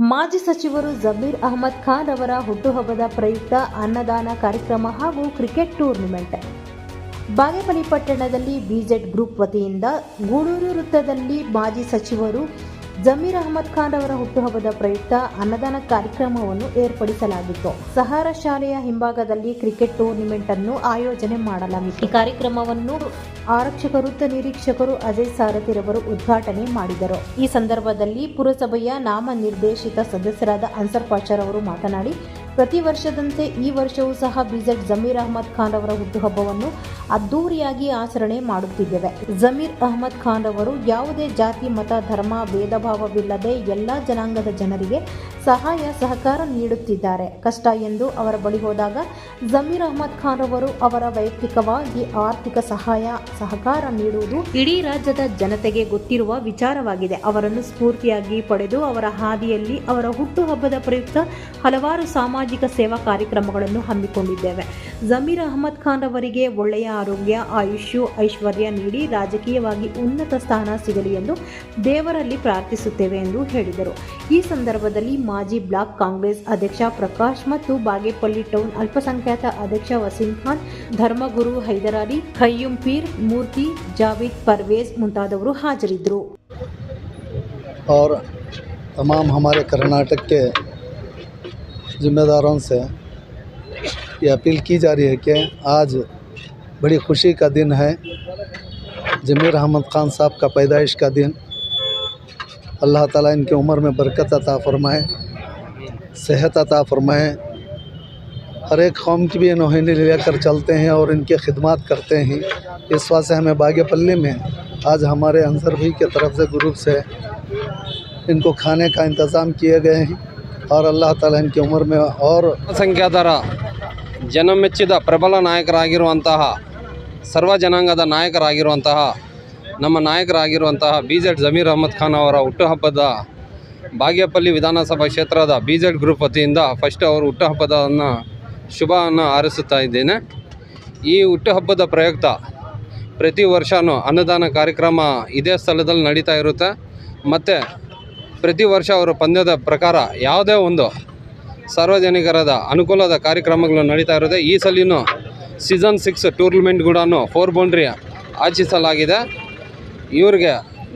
ಮಾಜಿ ಸಚಿವರು ಜಮೀರ್ ಅಹ್ಮದ್ ಖಾನ್ ಅವರ ಹುಟ್ಟುಹಬ್ಬದ ಪ್ರಯುಕ್ತ ಅನ್ನದಾನ ಕಾರ್ಯಕ್ರಮ ಹಾಗೂ ಕ್ರಿಕೆಟ್ ಟೂರ್ನಿಮೆಂಟ್. ಬಾಗೇಪಲ್ಲಿ ಪಟ್ಟಣದಲ್ಲಿ ಬಿಜೆಡ್ ಗ್ರೂಪ್ ವತಿಯಿಂದ ಗೂಳೂರು ವೃತ್ತದಲ್ಲಿ ಮಾಜಿ ಸಚಿವರು ಜಮೀರ್ ಅಹ್ಮದ್ ಖಾನ್ ಅವರ ಹುಟ್ಟುಹಬ್ಬದ ಪ್ರಯುಕ್ತ ಅನ್ನದಾನ ಕಾರ್ಯಕ್ರಮವನ್ನು ಏರ್ಪಡಿಸಲಾಗಿತ್ತು. ಸಹಾರಾ ಶಾಲೆಯ ಹಿಂಭಾಗದಲ್ಲಿ ಕ್ರಿಕೆಟ್ ಟೂರ್ನಿಮೆಂಟ್ ಅನ್ನು ಆಯೋಜನೆ ಮಾಡಲಾಗಿತ್ತು. ಈ ಕಾರ್ಯಕ್ರಮವನ್ನು ಆರಕ್ಷಕ ವೃತ್ತ ನಿರೀಕ್ಷಕರು ಅಜಯ್ ಸಾರಥಿರವರು ಉದ್ಘಾಟನೆ ಮಾಡಿದರು. ಈ ಸಂದರ್ಭದಲ್ಲಿ ಪುರಸಭೆಯ ನಾಮನಿರ್ದೇಶಿತ ಸದಸ್ಯರಾದ ಅನ್ಸರ್ ಪಾಷಾರವರು ಮಾತನಾಡಿ, ಪ್ರತಿ ವರ್ಷದಂತೆ ಈ ವರ್ಷವೂ ಸಹ ಬಿಜೆಡ್ ಜಮೀರ್ ಅಹ್ಮದ್ ಖಾನ್ ಅವರ ಹುಟ್ಟುಹಬ್ಬವನ್ನು ಅದ್ದೂರಿಯಾಗಿ ಆಚರಣೆ ಮಾಡುತ್ತಿದ್ದೇವೆ. ಜಮೀರ್ ಅಹ್ಮದ್ ಖಾನ್ ಅವರು ಯಾವುದೇ ಜಾತಿ, ಮತ, ಧರ್ಮ ಭೇದ ಭಾವವಿಲ್ಲದೆ ಎಲ್ಲಾ ಜನಾಂಗದ ಜನರಿಗೆ ಸಹಾಯ ಸಹಕಾರ ನೀಡುತ್ತಿದ್ದಾರೆ. ಕಷ್ಟ ಎಂದು ಅವರ ಬಳಿ ಹೋದಾಗ ಜಮೀರ್ ಅಹ್ಮದ್ ಖಾನ್ ಅವರು ಅವರ ವೈಯಕ್ತಿಕವಾಗಿ ಆರ್ಥಿಕ ಸಹಾಯ ಸಹಕಾರ ನೀಡುವುದು ಇಡೀ ರಾಜ್ಯದ ಜನತೆಗೆ ಗೊತ್ತಿರುವ ವಿಚಾರವಾಗಿದೆ. ಅವರನ್ನು ಸ್ಫೂರ್ತಿಯಾಗಿ ಪಡೆದು ಅವರ ಹಾದಿಯಲ್ಲಿ ಅವರ ಹುಟ್ಟುಹಬ್ಬದ ಪ್ರಯುಕ್ತ ಹಲವಾರು ಸಾಮಾಜಿಕ ಸೇವಾ ಕಾರ್ಯಕ್ರಮಗಳನ್ನು ಹಮ್ಮಿಕೊಂಡಿದ್ದೇವೆ. ಜಮೀರ್ ಅಹ್ಮದ್ ಖಾನ್ ಅವರಿಗೆ ಒಳ್ಳೆಯ ಆರೋಗ್ಯ, ಆಯುಷ್ಯ, ಐಶ್ವರ್ಯ ನೀಡಿ ರಾಜಕೀಯವಾಗಿ ಉನ್ನತ ಸ್ಥಾನ ಸಿಗಲಿ ಎಂದು ದೇವರಲ್ಲಿ ಪ್ರಾರ್ಥಿಸುತ್ತೇವೆ ಎಂದು ಹೇಳಿದರು. ಈ ಸಂದರ್ಭದಲ್ಲಿ ಮಾಜಿ ಬ್ಲಾಕ್ ಕಾಂಗ್ರೆಸ್ ಅಧ್ಯಕ್ಷ ಪ್ರಕಾಶ್ ಮತ್ತು ಬಾಗೇಪಲ್ಲಿ ಟೌನ್ ಅಲ್ಪಸಂಖ್ಯಾತ ಅಧ್ಯಕ್ಷ ವಸೀಂ ಖಾನ್, ಧರ್ಮಗುರು ಹೈದರಾಲಿ, ಖಯ್ಯೂಮ್ ಪೀರ್, ಮೂರ್ತಿ, ಜಾವೇದ್, ಪರ್ವೇಜ್ ಮುಂತಾದವರು ಹಾಜರಿದ್ದರು. और तमाम हमारे कर्नाटक के जिम्मेदारों से ये अपील की जा रही है कि आज बड़ी खुशी का दिन है। जमीर अहमद ख़ान साहब का पैदाइश का दिन। अल्लाह ताला इनकी उम्र में बरकत अता फ़रमाए, सेहत अता फ़रमाए। हर एक कौम की भी इन्होंने लेकर चलते हैं और इनकी खिदमत करते हैं। इस वजह से हमें बागेपल्ली में आज हमारे अंसर भाई के तरफ से ग्रुप से इनको खाने का इंतज़ाम किए गए हैं और अल्लाह ताला इनकी उम्र में और ಸಂಖ್ಯಾತರ ಜನಮೆಚ್ಚಿದ ಪ್ರಬಲ ನಾಯಕರಾಗಿರುವಂತಹ ಸರ್ವ ಜನಾಂಗದ ನಾಯಕರಾಗಿರುವಂತಹ ನಮ್ಮ ನಾಯಕರಾಗಿರುವಂತಹ ಬಿಜೆಡ್ ಜಮೀರ್ ಅಹ್ಮದ್ ಖಾನ್ ಅವರ ಹುಟ್ಟುಹಬ್ಬದ ಬಾಗೇಪಲ್ಲಿ ವಿಧಾನಸಭಾ ಕ್ಷೇತ್ರದ ಬಿಜೆಡ್ ಗ್ರೂಪ್ ವತಿಯಿಂದ ಫಸ್ಟ್ ಅವರು ಹುಟ್ಟುಹಬ್ಬದವನ್ನು ಶುಭವನ್ನು ಹಾರೈಸುತ್ತಾ ಇದ್ದೇನೆ. ಈ ಹುಟ್ಟುಹಬ್ಬದ ಪ್ರಯುಕ್ತ ಪ್ರತಿ ವರ್ಷವೂ ಅನ್ನದಾನ ಕಾರ್ಯಕ್ರಮ ಇದೇ ಸ್ಥಳದಲ್ಲಿ ನಡೀತಾ ಇರುತ್ತೆ. ಮತ್ತು ಪ್ರತಿ ವರ್ಷ ಅವರ ಪಂದ್ಯದ ಪ್ರಕಾರ ಯಾವುದೇ ಒಂದು ಸಾರ್ವಜನಿಕರದ ಅನುಕೂಲದ ಕಾರ್ಯಕ್ರಮಗಳು ನಡೀತಾ ಇರುತ್ತೆ. ಈ ಸಲಿನೂ ಸೀಸನ್ 6 ಟೂರ್ನಮೆಂಟ್ ಕೂಡ 4 ಬೌಂಡ್ರಿ ಆಚರಿಸಲಾಗಿದೆ. ಇವ್ರಿಗೆ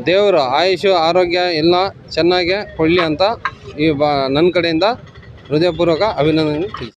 ದೇವರು ಆಯುಷು ಆರೋಗ್ಯ ಎಲ್ಲ ಚೆನ್ನಾಗಿ ಕೊಡಲಿ ಅಂತ ನನ್ನ ಕಡೆಯಿಂದ ಹೃದಯಪೂರ್ವಕ ಅಭಿನಂದನೆ ತಿಳಿಸಿ.